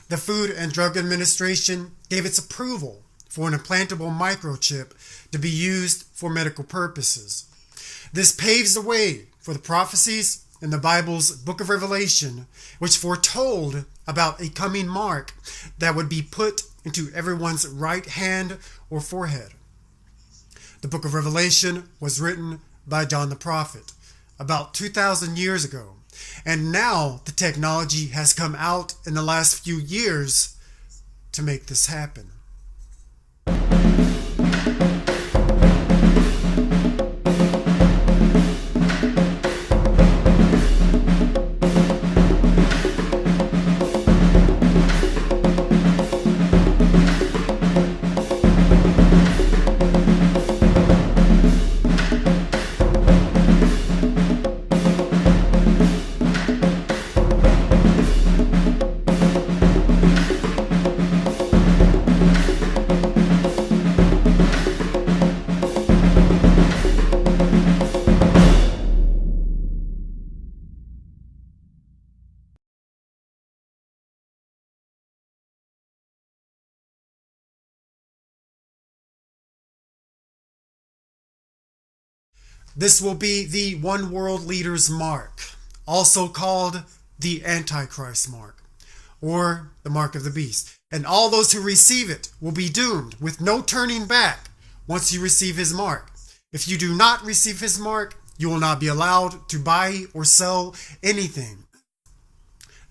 The Food and Drug Administration gave its approval for an implantable microchip to be used for medical purposes. This paves the way for the prophecies in the Bible's book of Revelation, which foretold about a coming mark that would be put into everyone's right hand or forehead. The book of Revelation was written by John the prophet about 2,000 years ago, and now the technology has come out in the last few years to make this happen. This will be the one world leader's mark, also called the Antichrist mark, or the mark of the beast. And all those who receive it will be doomed with no turning back once you receive his mark. If you do not receive his mark, you will not be allowed to buy or sell anything.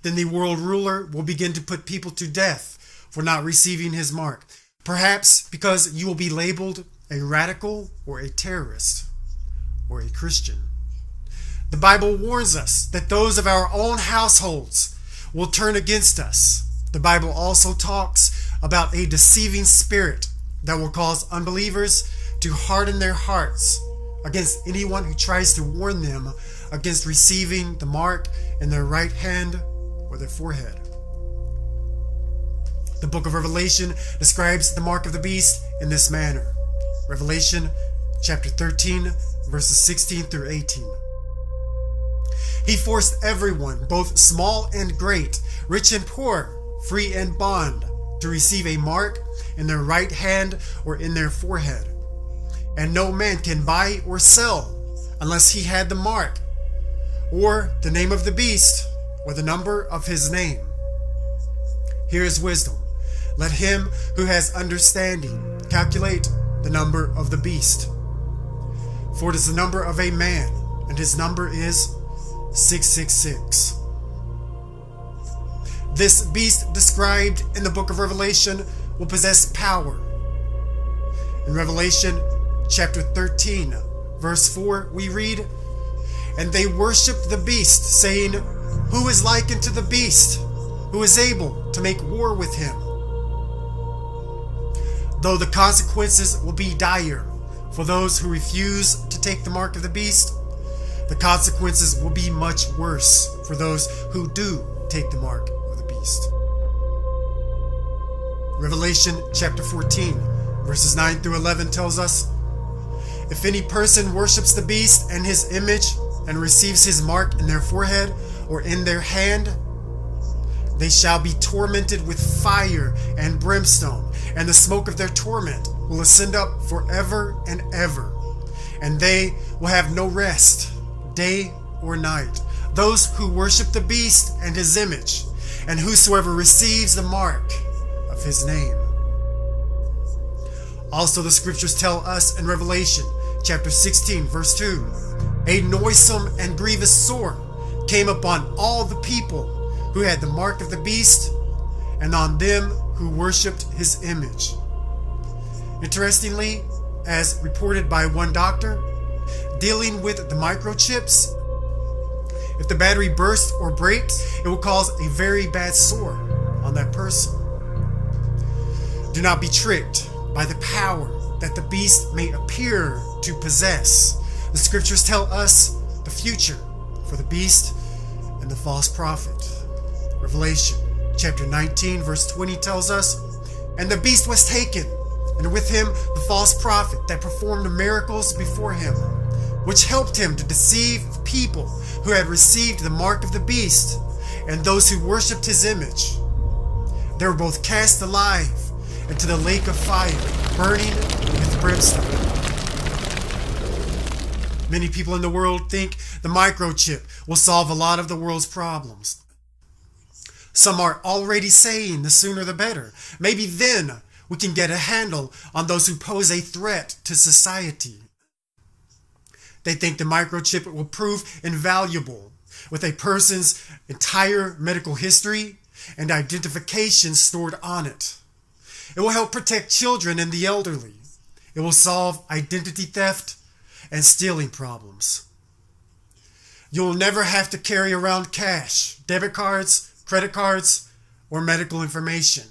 Then the world ruler will begin to put people to death for not receiving his mark, perhaps because you will be labeled a radical or a terrorist, or a Christian. The Bible warns us that those of our own households will turn against us. The Bible also talks about a deceiving spirit that will cause unbelievers to harden their hearts against anyone who tries to warn them against receiving the mark in their right hand or their forehead. The book of Revelation describes the mark of the beast in this manner. Revelation chapter 13, verses 16 through 18. He forced everyone, both small and great, rich and poor, free and bond, to receive a mark in their right hand or in their forehead. And no man can buy or sell unless he had the mark, or the name of the beast, or the number of his name. Here is wisdom. Let him who has understanding calculate the number of the beast. For it is the number of a man, and his number is 666. This beast described in the book of Revelation will possess power. In Revelation chapter 13, verse 4, we read, "And they worshipped the beast, saying, Who is like unto the beast? Who is able to make war with him?" Though the consequences will be dire for those who refuse to take the mark of the beast, the consequences will be much worse for those who do take the mark of the beast. Revelation chapter 14, verses 9 through 11 tells us, "If any person worships the beast and his image and receives his mark in their forehead or in their hand, they shall be tormented with fire and brimstone, and the smoke of their torment will ascend up forever and ever. And they will have no rest, day or night, those who worship the beast and his image, and whosoever receives the mark of his name." Also the scriptures tell us in Revelation chapter 16, verse 2, "A noisome and grievous sore came upon all the people who had the mark of the beast, and on them who worshipped his image." Interestingly, as reported by one doctor, dealing with the microchips, if the battery bursts or breaks, it will cause a very bad sore on that person. Do not be tricked by the power that the beast may appear to possess. The scriptures tell us the future for the beast and the false prophet. Revelation chapter 19, verse 20 tells us, "And the beast was taken, and with him the false prophet that performed miracles before him, which helped him to deceive the people who had received the mark of the beast and those who worshipped his image. They were both cast alive into the lake of fire, burning with brimstone. Many people in the world think the microchip will solve a lot of the world's problems. Some are already saying the sooner the better. Maybe then we can get a handle on those who pose a threat to society. They think the microchip will prove invaluable, with a person's entire medical history and identification stored on it. It will help protect children and the elderly. It will solve identity theft and stealing problems. You'll never have to carry around cash, debit cards, credit cards, or medical information.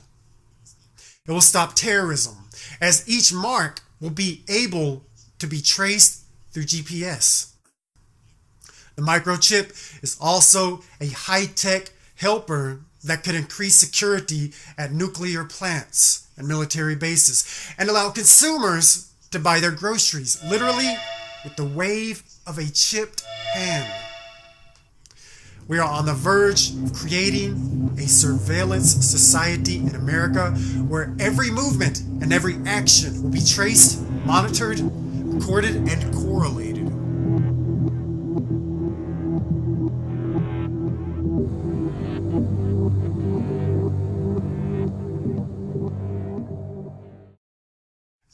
It will stop terrorism, as each mark will be able to be traced through GPS. The microchip is also a high-tech helper that could increase security at nuclear plants and military bases and allow consumers to buy their groceries, literally with the wave of a chipped hand. We are on the verge of creating a surveillance society in America where every movement and every action will be traced, monitored, recorded, and correlated.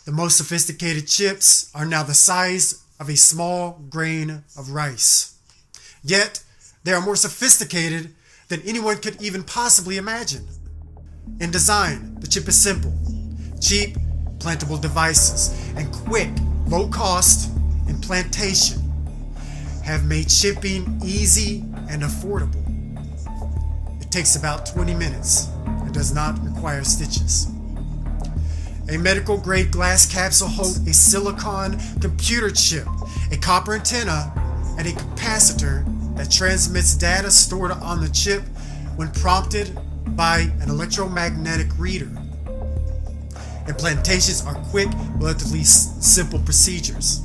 The most sophisticated chips are now the size of a small grain of rice. Yet, they are more sophisticated than anyone could even possibly imagine. In design, the chip is simple. Cheap, implantable devices and quick, low-cost implantation have made shipping easy and affordable. It takes about 20 minutes and does not require stitches. A medical-grade glass capsule holds a silicon computer chip, a copper antenna, and a capacitor that transmits data stored on the chip when prompted by an electromagnetic reader. Implantations are quick, relatively simple procedures.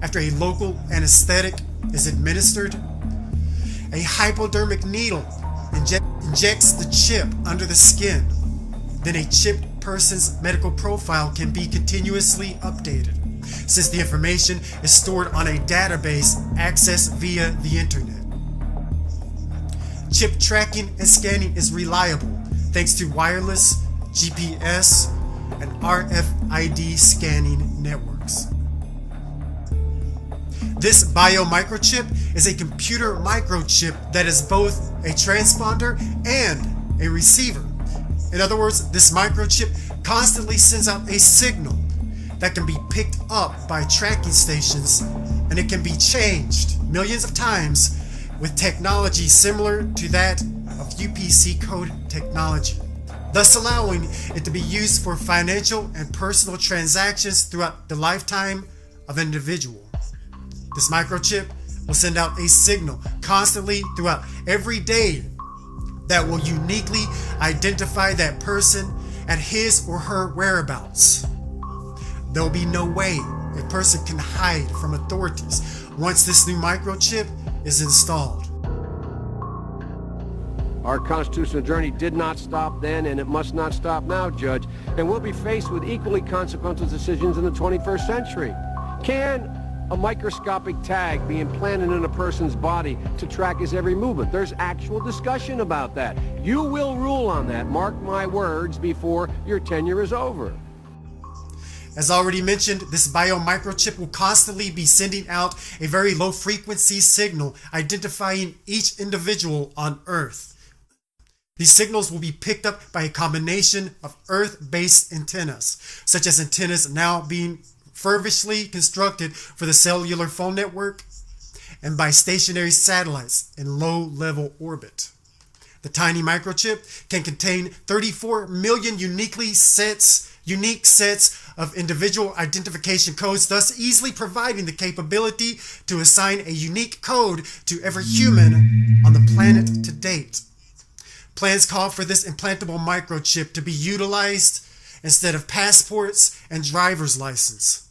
After a local anesthetic is administered, a hypodermic needle injects the chip under the skin. Then a chipped person's medical profile can be continuously updated, since the information is stored on a database accessed via the internet. Chip tracking and scanning is reliable thanks to wireless, GPS, and RFID scanning networks. This biomicrochip is a computer microchip that is both a transponder and a receiver. In other words, this microchip constantly sends out a signal that can be picked up by tracking stations, and it can be changed millions of times with technology similar to that of UPC code technology, thus allowing it to be used for financial and personal transactions throughout the lifetime of an individual. This microchip will send out a signal constantly throughout every day that will uniquely identify that person at his or her whereabouts. There will be no way a person can hide from authorities once this new microchip is installed. Our constitutional journey did not stop then, and it must not stop now, Judge. And we'll be faced with equally consequential decisions in the 21st century. Can a microscopic tag be implanted in a person's body to track his every movement? There's actual discussion about that. You will rule on that, mark my words, before your tenure is over. As already mentioned, this biomicrochip will constantly be sending out a very low frequency signal identifying each individual on Earth. These signals will be picked up by a combination of Earth-based antennas, such as antennas now being refurbishedly constructed for the cellular phone network, and by stationary satellites in low-level orbit. The tiny microchip can contain 34 million unique sets of individual identification codes, thus easily providing the capability to assign a unique code to every human on the planet to date. Plans call for this implantable microchip to be utilized instead of passports and driver's license.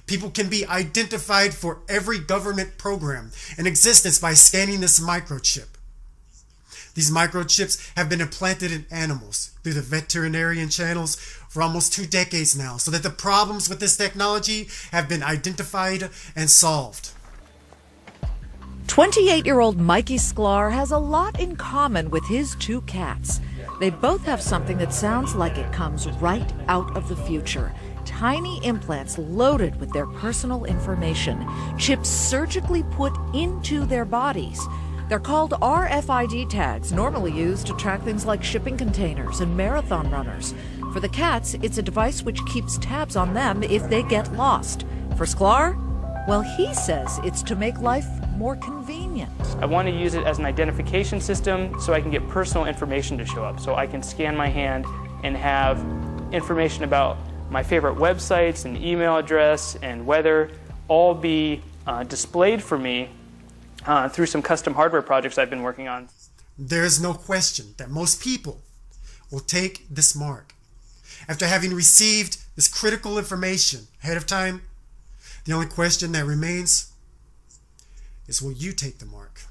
People can be identified for every government program in existence by scanning this microchip. These microchips have been implanted in animals through the veterinarian channels for almost 2 decades now, so that the problems with this technology have been identified and solved. 28-year-old Mikey Sklar has a lot in common with his 2 cats. They both have something that sounds like it comes right out of the future. Tiny implants loaded with their personal information, chips surgically put into their bodies. They're called RFID tags, normally used to track things like shipping containers and marathon runners. For the cats, it's a device which keeps tabs on them if they get lost. For Sklar, well, he says it's to make life more convenient. I want to use it as an identification system so I can get personal information to show up. So I can scan my hand and have information about my favorite websites and email address and weather all be displayed for me through some custom hardware projects I've been working on. There's no question that most people will take this mark. After having received this critical information ahead of time, the only question that remains is, will you take the mark?